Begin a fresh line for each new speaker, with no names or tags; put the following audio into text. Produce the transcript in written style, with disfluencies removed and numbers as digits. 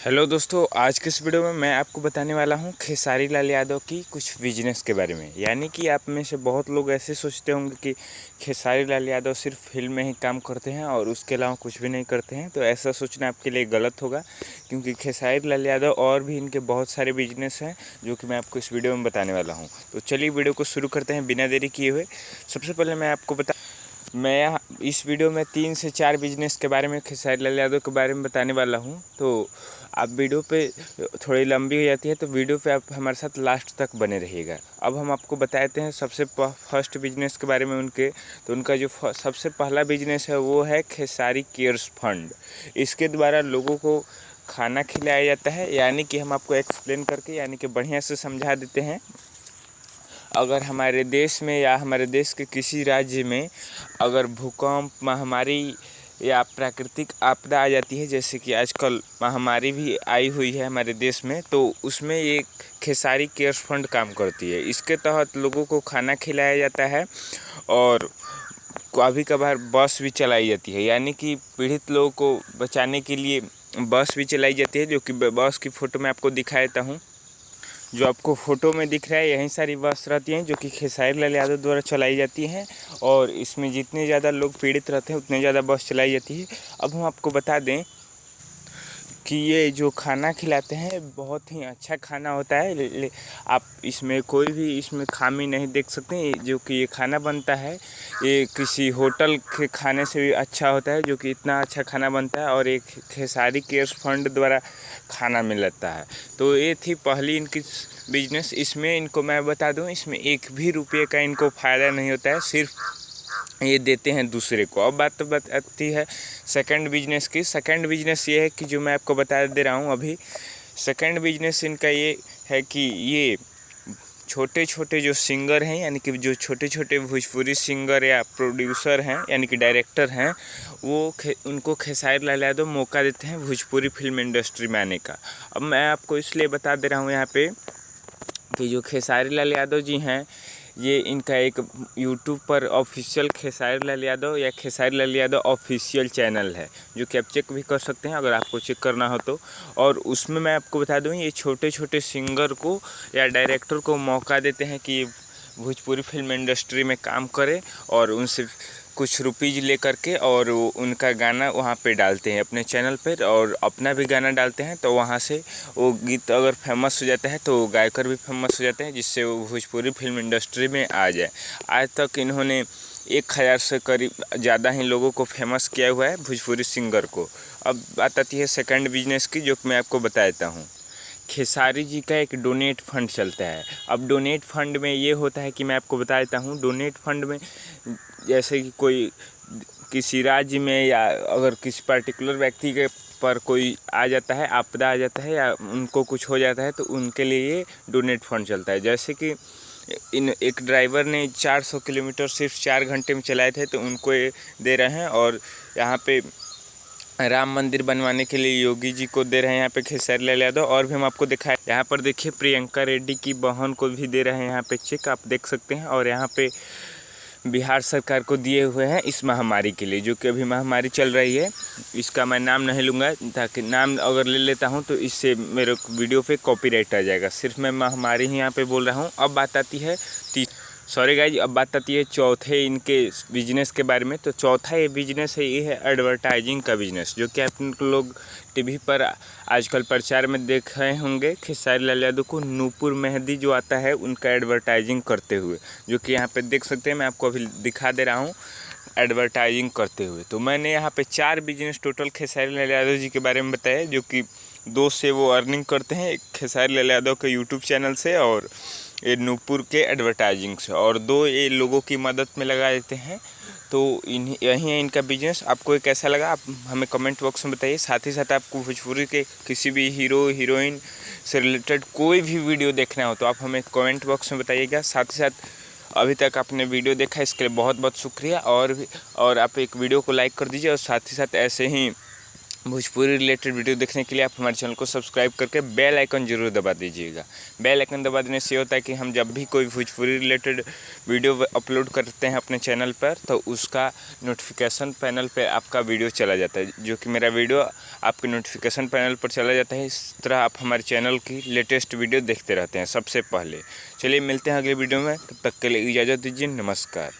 Hello दोस्तों, आज के इस वीडियो में मैं आपको बताने वाला हूं खेसारी लाल यादव की कुछ बिजनेस के बारे में। यानी कि आप में से बहुत लोग ऐसे सोचते होंगे कि खेसारी लाल यादव सिर्फ फिल्म में ही काम करते हैं और उसके अलावा कुछ भी नहीं करते हैं। तो ऐसा सोचना आपके लिए गलत होगा, क्योंकि खेसारी लाल यादव और भी इनके बहुत सारे बिजनेस हैं जो कि मैं आपको इस वीडियो में बताने वाला हूँ। तो चलिए वीडियो को शुरू करते हैं बिना देरी किए हुए। सबसे पहले मैं यहाँ इस वीडियो में 3 से 4 बिजनेस के बारे में, खेसारी लाल यादव के बारे में बताने वाला हूँ। तो आप वीडियो पे थोड़ी लंबी हो जाती है, तो वीडियो पे आप हमारे साथ लास्ट तक बने रहिएगा। अब हम आपको बताते हैं सबसे फर्स्ट बिजनेस के बारे में उनके। तो उनका जो सबसे पहला बिजनेस है वो है खेसारी केयर्स फंड। इसके द्वारा लोगों को खाना खिलाया जाता है। यानी कि हम आपको एक्सप्लेन करके यानी कि बढ़िया से समझा देते हैं। अगर हमारे देश में या हमारे देश के किसी राज्य में अगर भूकंप, महामारी या प्राकृतिक आपदा आ जाती है, जैसे कि आजकल महामारी भी आई हुई है हमारे देश में, तो उसमें ये खेसारी केयर्स फंड काम करती है। इसके तहत लोगों को खाना खिलाया जाता है और कभी कभार बस भी चलाई जाती है। यानी कि पीड़ित लोगों को बचाने के लिए बस भी चलाई जाती है, जो कि बस की फ़ोटो मैं आपको दिखा देता हूँ। जो आपको फ़ोटो में दिख रहा है, यही सारी बस रहती हैं जो कि खेसारी लाल यादव द्वारा चलाई जाती हैं। और इसमें जितने ज़्यादा लोग पीड़ित रहते हैं उतने ज़्यादा बस चलाई जाती है। अब हम आपको बता दें कि ये जो खाना खिलाते हैं बहुत ही अच्छा खाना होता है। आप इसमें कोई भी इसमें खामी नहीं देख सकते। जो कि ये खाना बनता है, ये किसी होटल के खाने से भी अच्छा होता है, जो कि इतना अच्छा खाना बनता है और एक खेसारी केयर्स फंड द्वारा खाना मिलता है। तो ये थी पहली इनकी बिजनेस। इसमें इनको मैं बता दूं, इसमें एक भी रुपये का इनको फ़ायदा नहीं होता है, सिर्फ ये देते हैं दूसरे को। अब बात आती है सेकंड बिजनेस की। सेकंड बिजनेस ये है कि जो मैं आपको बता दे रहा हूँ अभी। सेकंड बिजनेस इनका ये है कि ये छोटे छोटे जो सिंगर हैं, यानी कि जो छोटे छोटे भोजपुरी सिंगर या प्रोड्यूसर हैं, यानी कि डायरेक्टर हैं, वो उनको खेसारी लाल यादव मौका देते हैं भोजपुरी फिल्म इंडस्ट्री में आने का। अब मैं आपको इसलिए बता दे रहा हूँ यहाँ पे कि जो खेसारी लाल यादव जी हैं, ये इनका एक यूट्यूब पर ऑफिशियल खेसारी लाल यादव या खेसारी लाल यादव ऑफिशियल चैनल है, जो कि आप चेक भी कर सकते हैं अगर आपको चेक करना हो तो। और उसमें मैं आपको बता दूं, ये छोटे छोटे सिंगर को या डायरेक्टर को मौका देते हैं कि भोजपुरी फिल्म इंडस्ट्री में काम करें और उनसे कुछ रुपीज़ ले करके और उनका गाना वहाँ पे डालते हैं अपने चैनल पर, और अपना भी गाना डालते हैं। तो वहाँ से वो गीत अगर फेमस हो जाता है तो गायकर भी फेमस हो जाते हैं, जिससे वो भोजपुरी फिल्म इंडस्ट्री में आ जाए। आज तक इन्होंने 1000 से करीब ज़्यादा ही लोगों को फेमस किया हुआ है, भोजपुरी सिंगर को। अब बात आती है सेकंड बिजनेस की, जो मैं आपको बता देता हूँ। खेसारी जी का एक डोनेट फंड चलता है। अब डोनेट फंड में ये होता है कि मैं आपको बता देता हूँ, डोनेट फंड में जैसे कि कोई किसी राज्य में या अगर किसी पर्टिकुलर व्यक्ति के पर कोई आ जाता है, आपदा आ जाता है या उनको कुछ हो जाता है, तो उनके लिए ये डोनेट फंड चलता है। जैसे कि एक ड्राइवर ने 400 किलोमीटर सिर्फ 4 घंटे में चलाए थे, तो उनको ये दे रहे हैं। और यहाँ पे राम मंदिर बनवाने के लिए योगी जी को दे रहे हैं यहाँ पे खेसारी लाल यादव। और भी हम आपको दिखाए, यहाँ पर देखिए प्रियंका रेड्डी की बहन को भी दे रहे हैं यहाँ पे चेक, आप देख सकते हैं। और यहाँ पे बिहार सरकार को दिए हुए हैं इस महामारी के लिए, जो कि अभी महामारी चल रही है। इसका मैं नाम नहीं लूँगा, ताकि नाम अगर ले लेता हूँ तो इससे मेरे वीडियो पे कॉपीराइट आ जाएगा। सिर्फ मैं महामारी ही यहाँ पे बोल रहा हूँ। अब बात आती है सॉरी गाइज, अब बात आती है चौथे इनके बिजनेस के बारे में। तो चौथा ये बिजनेस है, ये है एडवर्टाइजिंग का बिजनेस, जो कि आप लोग टीवी पर आजकल प्रचार में देख रहे होंगे। खेसारी लाल यादव को नूपुर मेहंदी जो आता है उनका एडवर्टाइजिंग करते हुए, जो कि यहाँ पे देख सकते हैं। मैं आपको अभी दिखा दे रहा हूँ एडवर्टाइजिंग करते हुए। तो मैंने यहाँ पे 4 बिजनेस टोटल खेसारी लाल यादव जी के बारे में बताया, जो कि 2 से वो अर्निंग करते हैं, एक खेसारी लाल यादव के यूट्यूब चैनल से और ये नूपुर के एडवर्टाइजिंग से, और 2 ये लोगों की मदद में लगा देते हैं। तो यही है इनका बिजनेस। आपको ये कैसा लगा आप हमें कमेंट बॉक्स में बताइए। साथ ही साथ आपको भोजपुरी के किसी भी हीरो हीरोइन से रिलेटेड कोई भी वीडियो देखना हो तो आप हमें कमेंट बॉक्स में बताइएगा। साथ ही साथ अभी तक आपने वीडियो देखा इसके लिए बहुत बहुत शुक्रिया। और आप एक वीडियो को लाइक कर दीजिए, और साथ ही साथ ऐसे ही भोजपुरी रिलेटेड वीडियो देखने के लिए आप हमारे चैनल को सब्सक्राइब करके बेल आइकन जरूर दबा दीजिएगा। बेल आइकन दबा देने से ये होता है कि हम जब भी कोई भोजपुरी रिलेटेड वीडियो अपलोड करते हैं अपने चैनल पर तो उसका नोटिफिकेशन पैनल पे आपका वीडियो चला जाता है, जो कि मेरा वीडियो आपके नोटिफिकेशन पैनल पर चला जाता है। इस तरह आप हमारे चैनल की लेटेस्ट वीडियो देखते रहते हैं सबसे पहले। चलिए मिलते हैं अगले वीडियो में, तब तक के लिए इजाज़त दीजिए। नमस्कार।